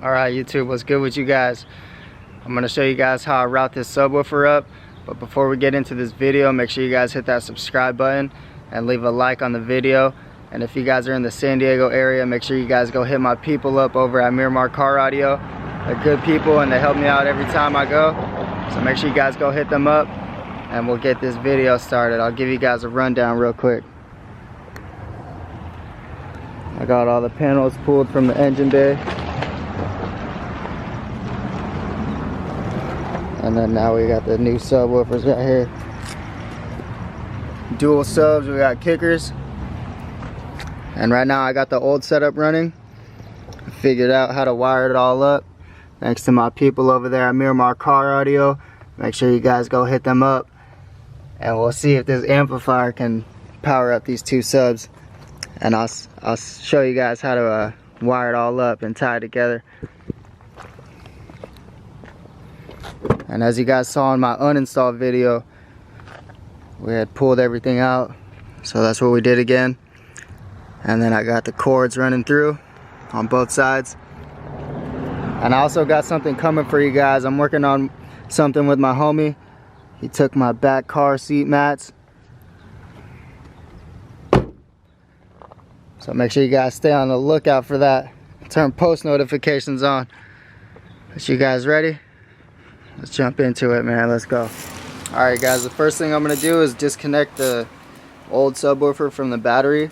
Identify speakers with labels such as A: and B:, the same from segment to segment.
A: Alright YouTube, what's good with you guys? I'm going to show you guys how I route this subwoofer up. But before we get into this video, make sure you guys hit that subscribe button and leave a like on the video. And if you guys are in the San Diego area, make sure you guys go hit my people up over at MIRAMAR Car Audio. They're good people and they help me out every time I go. So make sure you guys go hit them up and we'll get this video started. I'll give you guys a rundown real quick. I got all the panels pulled from the engine bay. And then now we got the new subwoofers right here. Dual subs, we got kickers. And right now I got the old setup running. I figured out how to wire it all up. Thanks to my people over there at MIRAMAR Car Audio. Make sure you guys go hit them up. And we'll see if this amplifier can power up these two subs. And I'll show you guys how to wire it all up and tie it together. And as you guys saw in my uninstall video, we had pulled everything out, so that's what we did again. And then I got the cords running through on both sides. And I also got something coming for you guys. I'm working on something with my homie. He took my back car seat mats. So make sure you guys stay on the lookout for that. Turn post notifications on. Are you guys ready? Let's jump into it, man. Let's go. Alright guys, the first thing I'm going to do is disconnect the old subwoofer from the battery.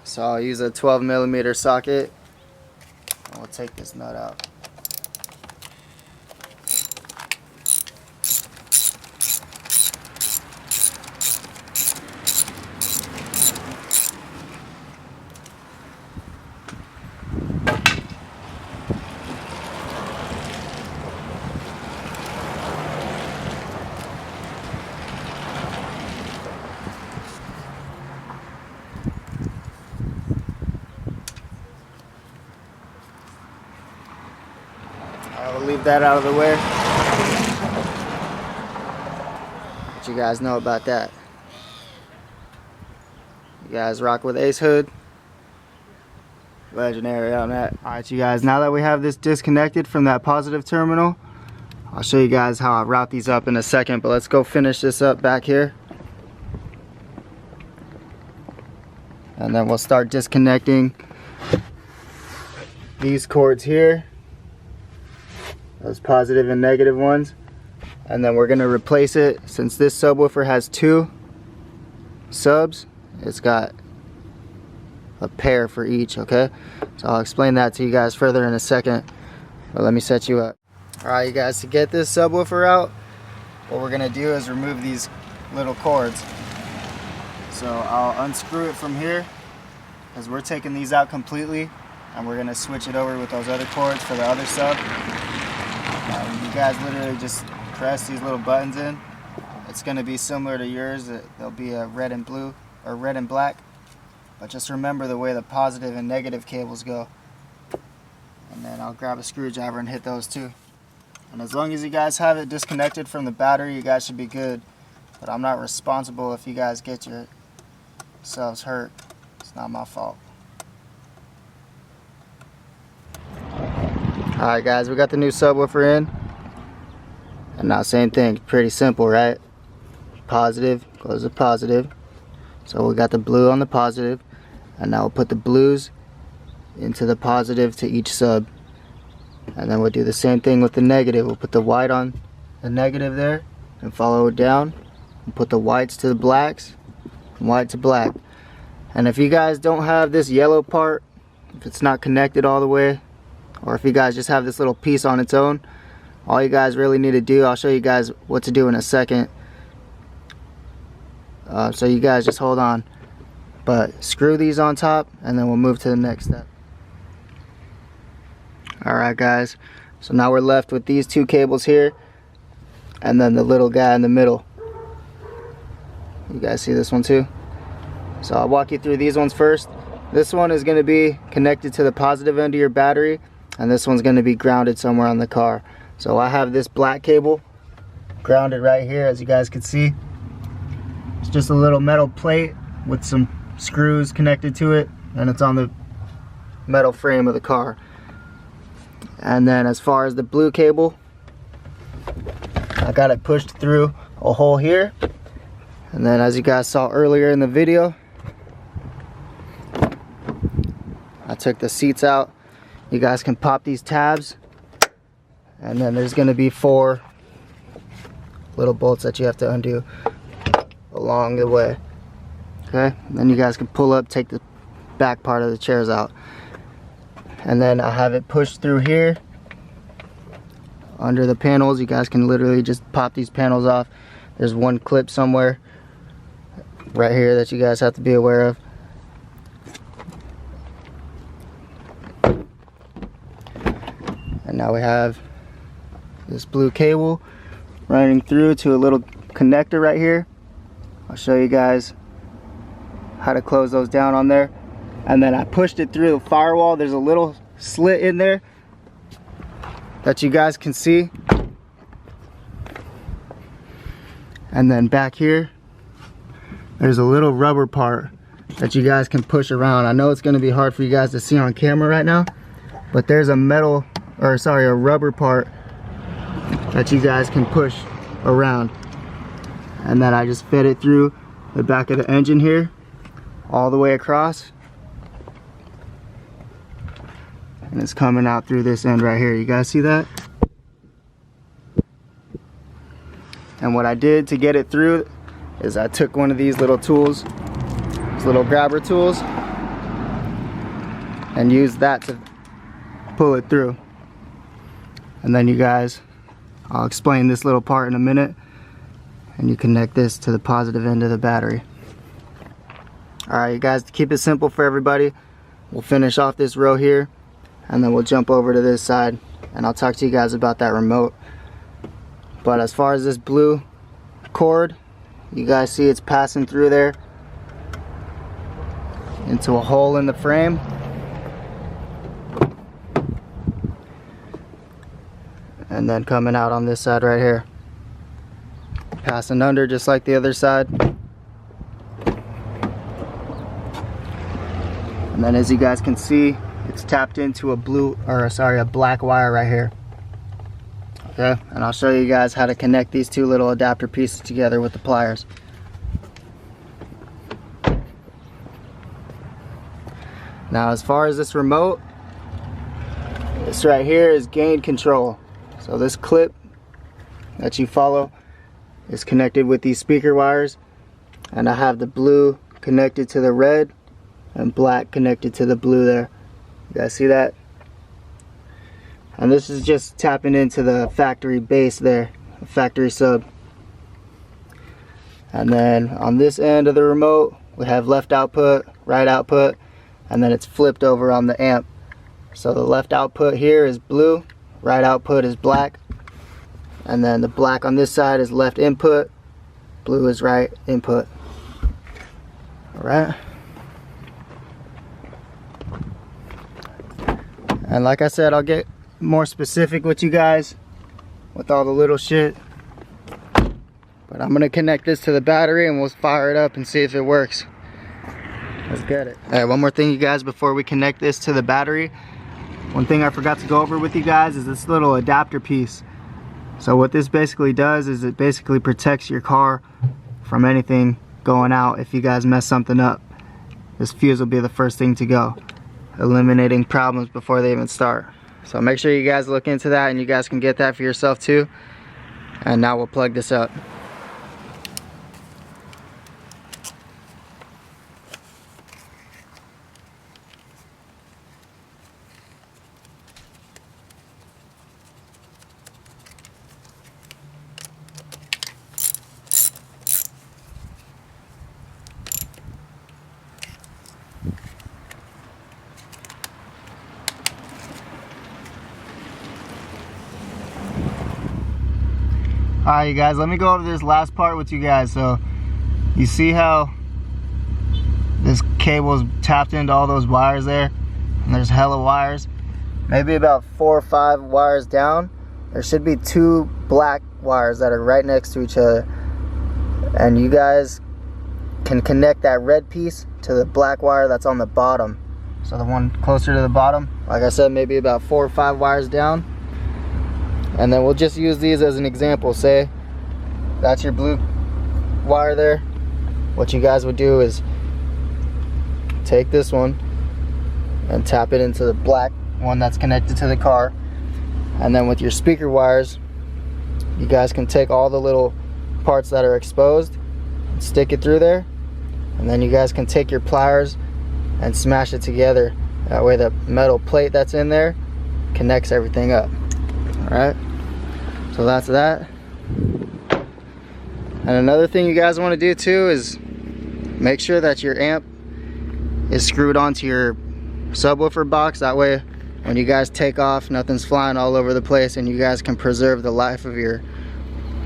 A: So I'll use a 12mm socket. We'll take this nut out. We'll leave that out of the way. Let you guys know about that. You guys rock with Ace Hood. Legendary on that. Alright you guys, now that we have this disconnected from that positive terminal, I'll show you guys how I route these up in a second, but let's go finish this up back here. And then we'll start disconnecting these cords here. Those positive and negative ones. And then we're going to replace it. Since this subwoofer has two subs, it's got a pair for each, okay? So I'll explain that to you guys further in a second. But let me set you up. Alright you guys, to get this subwoofer out, what we're going to do is remove these little cords. So I'll unscrew it from here, because we're taking these out completely. And we're going to switch it over with those other cords for the other sub. You guys literally just press these little buttons in. It's going to be similar to yours. There'll be a red and blue or red and black. But just remember the way the positive and negative cables go. And then I'll grab a screwdriver and hit those too. And as long as you guys have it disconnected from the battery, you guys should be good. But I'm not responsible if you guys get yourselves hurt. It's not my fault. Alright guys, we got the new subwoofer in. And now same thing, pretty simple, right? Positive goes to positive. So we got the blue on the positive. And now we'll put the blues into the positive to each sub. And then we'll do the same thing with the negative. We'll put the white on the negative there and follow it down. We'll put the whites to the blacks and white to black. And if you guys don't have this yellow part, if it's not connected all the way, or if you guys just have this little piece on its own, all you guys really need to do, I'll show you guys what to do in a second. So you guys just hold on. But screw these on top and then we'll move to the next step. Alright guys, so now we're left with these two cables here and then the little guy in the middle. You guys see this one too? So I'll walk you through these ones first. This one is going to be connected to the positive end of your battery, and this one's going to be grounded somewhere on the car. So I have this black cable grounded right here, as you guys can see. It's just a little metal plate with some screws connected to it, and it's on the metal frame of the car. And then as far as the blue cable, I got it pushed through a hole here. And then as you guys saw earlier in the video, I took the seats out. You guys can pop these tabs, and then there's gonna be 4 little bolts that you have to undo along the way. Okay, and then you guys can pull up, take the back part of the chairs out. And then I have it pushed through here under the panels. You guys can literally just pop these panels off. There's one clip somewhere right here that you guys have to be aware of. And now we have this blue cable running through to a little connector right here. I'll show you guys how to close those down on there. And then I pushed it through the firewall. There's a little slit in there that you guys can see. And then back here, there's a little rubber part that you guys can push around. I know it's gonna be hard for you guys to see on camera right now, but there's a a rubber part that you guys can push around. And then I just fed it through the back of the engine here, all the way across. And it's coming out through this end right here. You guys see that? And what I did to get it through is I took one of these little tools, these little grabber tools, and used that to pull it through. And then you guys, I'll explain this little part in a minute, and you connect this to the positive end of the battery. Alright, you guys, to keep it simple for everybody, we'll finish off this row here, and then we'll jump over to this side, and I'll talk to you guys about that remote. But as far as this blue cord, you guys see it's passing through there into a hole in the frame. And then coming out on this side right here. Passing under just like the other side. And then as you guys can see, it's tapped into a black wire right here. Okay, and I'll show you guys how to connect these 2 little adapter pieces together with the pliers. Now as far as this remote, this right here is gain control. So this clip that you follow is connected with these speaker wires, and I have the blue connected to the red and black connected to the blue there. You guys see that? And this is just tapping into the factory base there, factory sub. And then on this end of the remote, we have left output, right output, and then it's flipped over on the amp. So the left output here is blue, right output is black, and then the black on this side is left input, blue is right input. Alright. And like I said, I'll get more specific with you guys with all the little shit. But I'm gonna connect this to the battery and we'll fire it up and see if it works. Let's get it. Alright, one more thing you guys before we connect this to the battery. One thing I forgot to go over with you guys is this little adapter piece. So what this basically does is it basically protects your car from anything going out if you guys mess something up. This fuse will be the first thing to go, eliminating problems before they even start. So make sure you guys look into that and you guys can get that for yourself too. And now we'll plug this up. Alright you guys, let me go over this last part with you guys. So you see how this cable's tapped into all those wires there, and there's hella wires. Maybe about 4 or 5 wires down, there should be 2 black wires that are right next to each other, and you guys can connect that red piece to the black wire that's on the bottom. So the one closer to the bottom, like I said, maybe about 4 or 5 wires down. And then we'll just use these as an example. Say that's your blue wire there. What you guys would do is take this one and tap it into the black one that's connected to the car. And then with your speaker wires, you guys can take all the little parts that are exposed and stick it through there. And then you guys can take your pliers and smash it together. That way the metal plate that's in there connects everything up. Alright, so that's that. And another thing you guys want to do too is make sure that your amp is screwed onto your subwoofer box. That way when you guys take off, nothing's flying all over the place, and you guys can preserve the life of your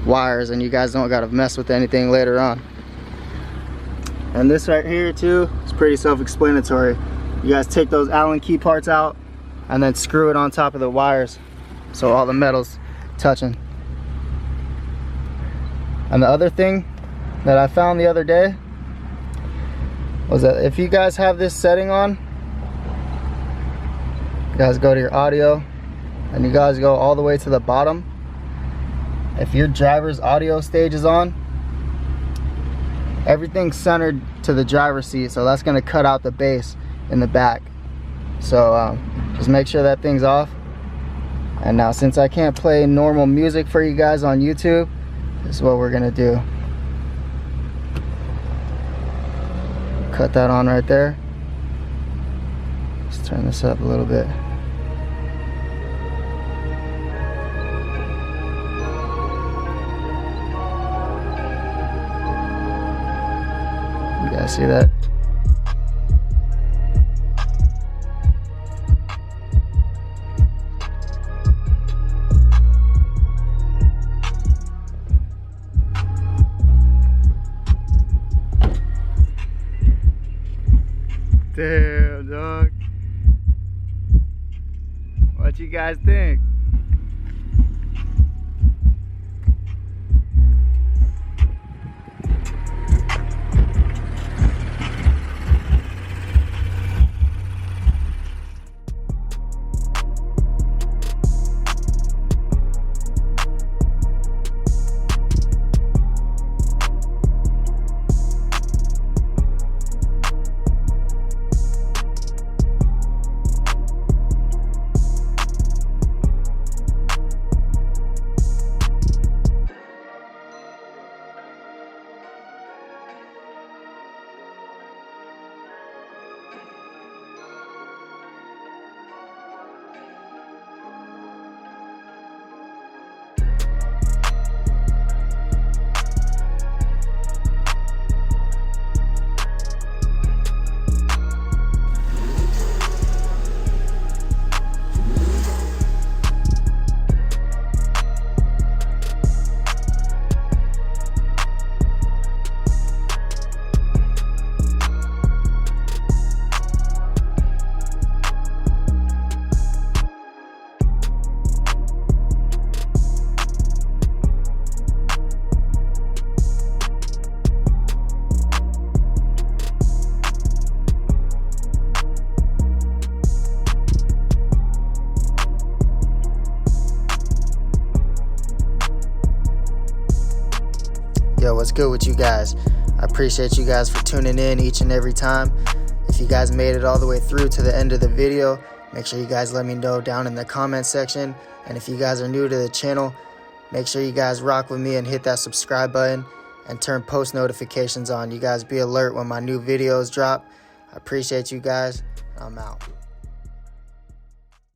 A: wires, and you guys don't gotta mess with anything later on. And this right here too is pretty self-explanatory. You guys take those Allen key parts out and then screw it on top of the wires so all the metal's touching. And the other thing that I found the other day was that if you guys have this setting on, you guys go to your audio and you guys go all the way to the bottom. If your driver's audio stage is on, everything's centered to the driver's seat, so that's going to cut out the bass in the back. So just make sure that thing's off. And now, since I can't play normal music for you guys on YouTube, this is what we're going to do. Cut that on right there. Let's turn this up a little bit. You guys see that? Damn, dog. What you guys think? Yo, what's good with you guys? I appreciate you guys for tuning in each and every time. If you guys made it all the way through to the end of the video, make sure you guys let me know down in the comment section. And if you guys are new to the channel, make sure you guys rock with me and hit that subscribe button and turn post notifications on. You guys be alert when my new videos drop. I appreciate you guys. I'm out.